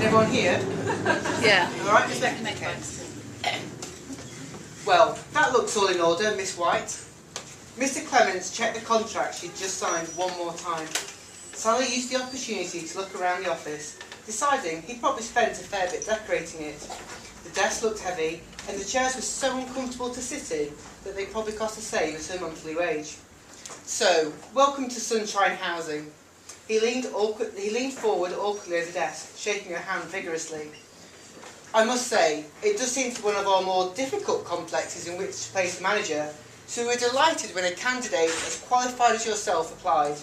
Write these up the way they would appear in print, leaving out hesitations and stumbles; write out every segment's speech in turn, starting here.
everyone here? Yeah. All right, just let me make it. Well, that looks all in order, Miss White. Mr. Clements checked the contract she'd just signed one more time. Sally used the opportunity to look around the office, deciding he'd probably spent a fair bit decorating it. The desk looked heavy, and the chairs were so uncomfortable to sit in that they probably cost the same as her monthly wage. So, welcome to Sunshine Housing. He leaned forward awkwardly over the desk, shaking her hand vigorously. I must say, it does seem to be one of our more difficult complexes in which to place a manager, so we were delighted when a candidate as qualified as yourself applied.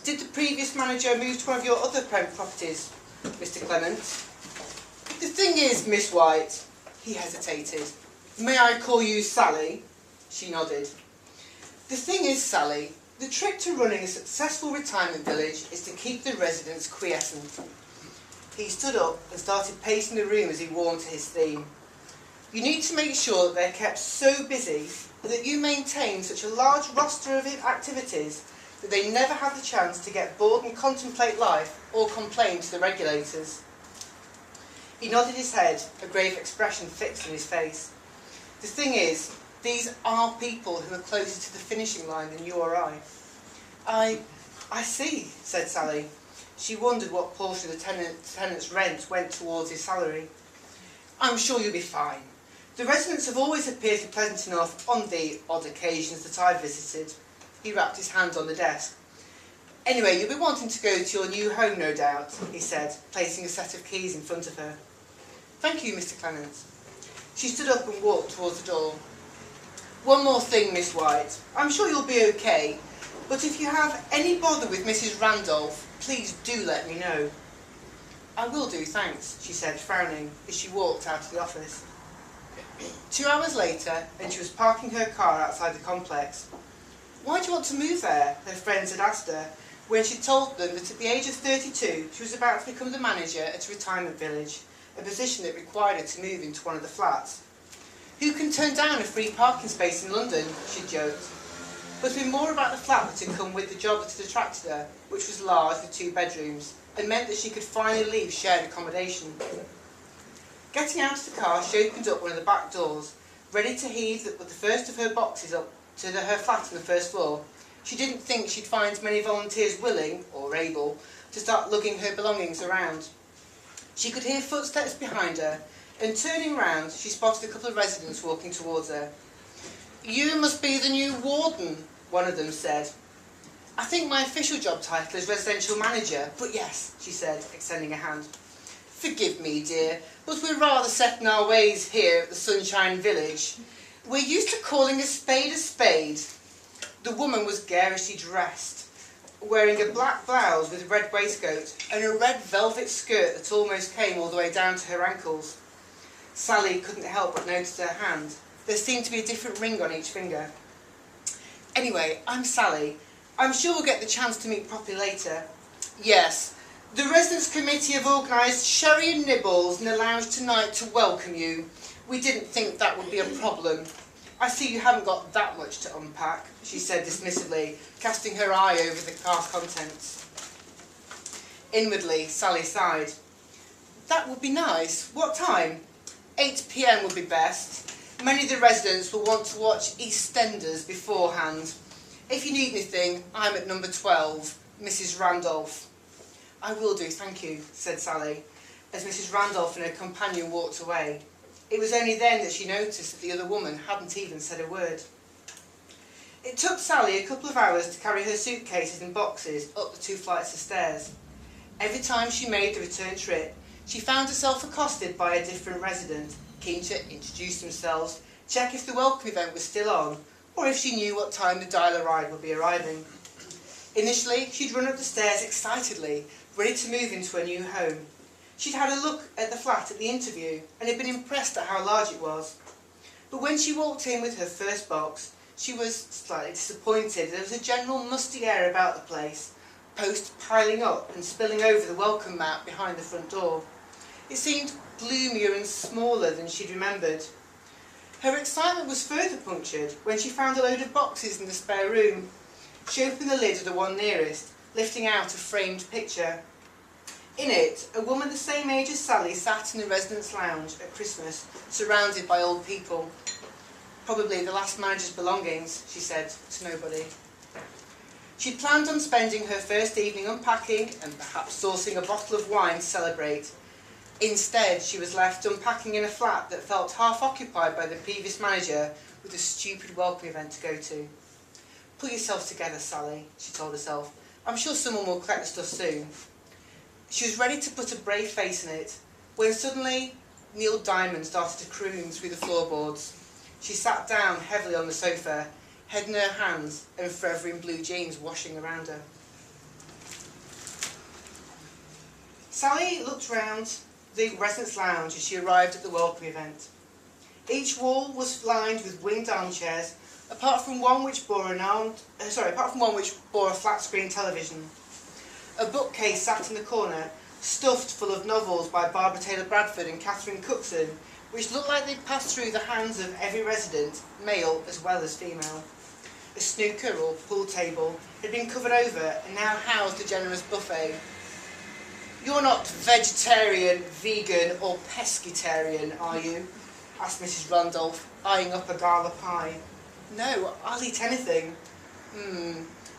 Did the previous manager move to one of your other properties, Mr. Clement? The thing is, Miss White, he hesitated. May I call you Sally? She nodded. The thing is, Sally, the trick to running a successful retirement village is to keep the residents quiescent. He stood up and started pacing the room as he warmed to his theme. You need to make sure that they're kept so busy that you maintain such a large roster of activities that they never have the chance to get bored and contemplate life or complain to the regulators. He nodded his head, a grave expression fixed in his face. The thing is, these are people who are closer to the finishing line than you or I. I see, said Sally. She wondered what portion of the tenant's rent went towards his salary. I'm sure you'll be fine. The residents have always appeared to be pleasant enough on the odd occasions that I've visited. He wrapped his hands on the desk. Anyway, you'll be wanting to go to your new home, no doubt, he said, placing a set of keys in front of her. Thank you, Mr. Clements. She stood up and walked towards the door. One more thing, Miss White. I'm sure you'll be okay, but if you have any bother with Mrs. Randolph, please do let me know. I will do, thanks, she said, frowning, as she walked out of the office. 2 hours later, and she was parking her car outside the complex. Why do you want to move there? Her friends had asked her, when she told them that at the age of 32, she was about to become the manager at a retirement village, a position that required her to move into one of the flats. Who can turn down a free parking space in London, she joked. But it was more about the flat that had come with the job that had attracted her, which was large with 2 bedrooms, and meant that she could finally leave shared accommodation. Getting out of the car, she opened up one of the back doors, ready to heave the first of her boxes up to her flat on the first floor. She didn't think she'd find many volunteers willing, or able, to start lugging her belongings around. She could hear footsteps behind her, and turning round, she spotted a couple of residents walking towards her. You must be the new warden, one of them said. I think my official job title is residential manager, but yes, she said, extending a hand. Forgive me, dear, but we're rather set in our ways here at the Sunshine Village. We're used to calling a spade a spade. The woman was garishly dressed, wearing a black blouse with a red waistcoat and a red velvet skirt that almost came all the way down to her ankles. Sally couldn't help but notice her hand. There seemed to be a different ring on each finger. Anyway, I'm Sally. I'm sure we'll get the chance to meet properly later. Yes, the Residents' Committee have organised sherry and nibbles in the lounge tonight to welcome you. We didn't think that would be a problem. I see you haven't got that much to unpack, she said dismissively, casting her eye over the car's contents. Inwardly, Sally sighed. That would be nice. What time? 8 p.m. would be best. Many of the residents will want to watch EastEnders beforehand. If you need anything, I'm at number 12, Mrs. Randolph. I will do, thank you, said Sally, as Mrs. Randolph and her companion walked away. It was only then that she noticed that the other woman hadn't even said a word. It took Sally a couple of hours to carry her suitcases and boxes up the 2 flights of stairs. Every time she made the return trip, she found herself accosted by a different resident, keen to introduce themselves, check if the welcome event was still on, or if she knew what time the dial ride would be arriving. Initially, she'd run up the stairs excitedly, ready to move into her new home. She'd had a look at the flat at the interview and had been impressed at how large it was. But when she walked in with her first box, she was slightly disappointed. There was a general musty air about the place, posts piling up and spilling over the welcome mat behind the front door. It seemed gloomier and smaller than she'd remembered. Her excitement was further punctured when she found a load of boxes in the spare room. She opened the lid of the one nearest, lifting out a framed picture. In it, a woman the same age as Sally sat in the residence lounge at Christmas, surrounded by old people. Probably the last manager's belongings, she said to nobody. She planned on spending her first evening unpacking and perhaps sourcing a bottle of wine to celebrate. Instead, she was left unpacking in a flat that felt half occupied by the previous manager with a stupid welcome event to go to. Pull yourself together, Sally, she told herself. I'm sure someone will collect the stuff soon. She was ready to put a brave face in it, when suddenly Neil Diamond started to croon through the floorboards. She sat down heavily on the sofa, head in her hands and forever in blue jeans washing around her. Sally looked round the residence lounge as she arrived at the welcome event. Each wall was lined with winged armchairs, apart from one which bore a flat-screen television. A bookcase sat in the corner, stuffed full of novels by Barbara Taylor Bradford and Catherine Cookson, which looked like they'd passed through the hands of every resident, male as well as female. A snooker or pool table had been covered over and now housed a generous buffet. You're not vegetarian, vegan or pescatarian, are you? Asked Mrs. Randolph, eyeing up a gala pie. No, I'll eat anything.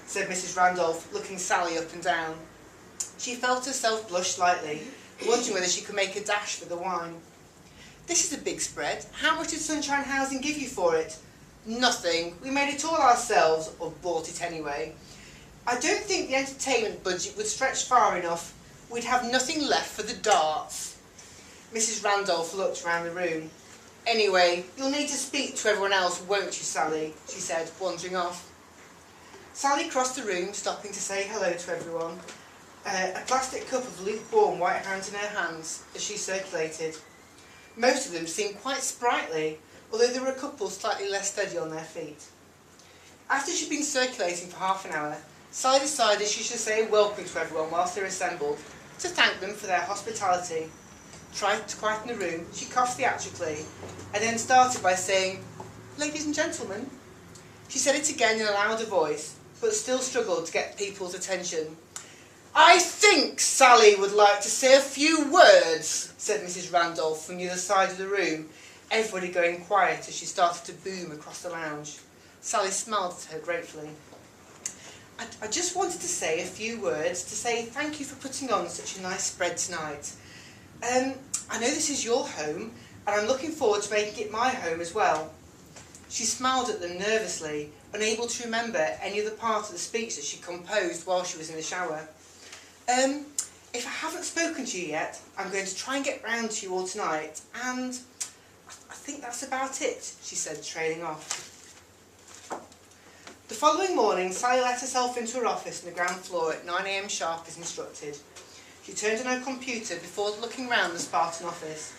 Said Mrs. Randolph, looking Sally up and down. She felt herself blush slightly, wondering whether she could make a dash for the wine. This is a big spread. How much did Sunshine Housing give you for it? Nothing. We made it all ourselves, or bought it anyway. I don't think the entertainment budget would stretch far enough. We'd have nothing left for the darts. Mrs. Randolph looked round the room. Anyway, you'll need to speak to everyone else, won't you, Sally? She said, wandering off. Sally crossed the room, stopping to say hello to everyone. A plastic cup of lukewarm white hands in her hands as she circulated. Most of them seemed quite sprightly, although there were a couple slightly less steady on their feet. After she'd been circulating for half an hour, Sally decided she should say a welcome to everyone whilst they were assembled, to thank them for their hospitality. Tried to quieten the room, she coughed theatrically, and then started by saying, "Ladies and gentlemen." She said it again in a louder voice, but still struggled to get people's attention. "I think Sally would like to say a few words," said Mrs. Randolph from the other side of the room, everybody going quiet as she started to boom across the lounge. Sally smiled at her gratefully. I just wanted to say a few words to say thank you for putting on such a nice spread tonight. I know this is your home, and I'm looking forward to making it my home as well." She smiled at them nervously, unable to remember any other part of the speech that she composed while she was in the shower. If I haven't spoken to you yet, I'm going to try and get round to you all tonight, and I think that's about it," she said, trailing off. The following morning, Sally let herself into her office on the ground floor at 9 a.m. sharp as instructed. She turned on her computer before looking round the Spartan office.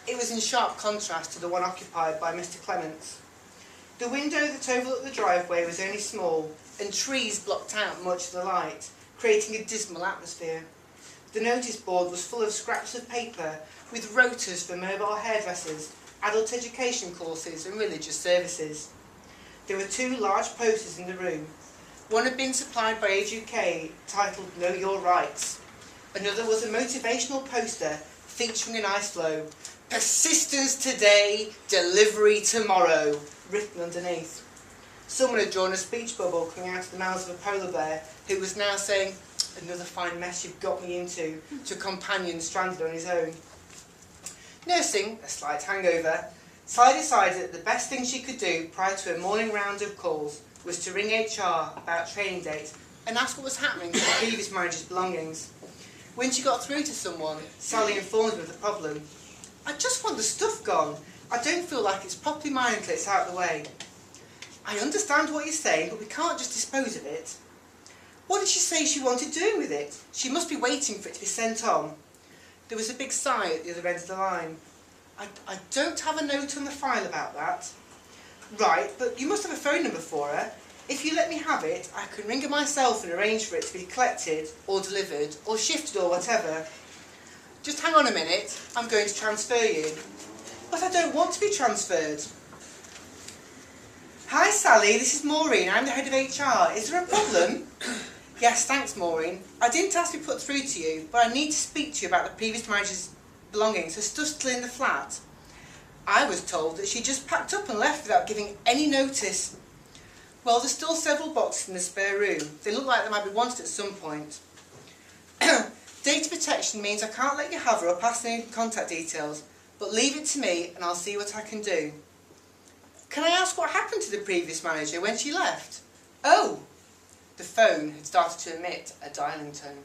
It was in sharp contrast to the one occupied by Mr. Clements. The window that overlooked the driveway was only small, and trees blocked out much of the light, creating a dismal atmosphere. The notice board was full of scraps of paper, with rotors for mobile hairdressers, adult education courses and religious services. There were 2 large posters in the room. One had been supplied by Age UK, titled Know Your Rights. Another was a motivational poster featuring an ice floe. "Persistence today, delivery tomorrow," written underneath. Someone had drawn a speech bubble coming out of the mouth of a polar bear, who was now saying, "Another fine mess you've got me into," to a companion stranded on his own. Nursing a slight hangover, Sally decided that the best thing she could do prior to her morning round of calls was to ring HR about training dates and ask what was happening to the previous manager's belongings. When she got through to someone, Sally informed them of the problem. "I just want the stuff gone. I don't feel like it's properly mine until it's out of the way." "I understand what you're saying, but we can't just dispose of it." "What did she say she wanted doing with it? She must be waiting for it to be sent on." There was a big sigh at the other end of the line. I don't have a note on the file about that." "Right, but you must have a phone number for her. If you let me have it, I can ring her myself and arrange for it to be collected, or delivered, or shifted, or whatever." "Just hang on a minute, I'm going to transfer you." "But I don't want to be transferred." "Hi Sally, this is Maureen, I'm the head of HR. Is there a problem?" Yes, thanks, Maureen. I didn't ask to be put through to you, but I need to speak to you about the previous manager's belongings. Her stuff's still in the flat. I was told that she just packed up and left without giving any notice. Well, there's still several boxes in the spare room. They look like they might be wanted at some point. Data protection means I can't let you have her or pass any contact details, but leave it to me and I'll see what I can do. Can I ask what happened to the previous manager when she left? Oh! The phone had started to emit a dialing tone.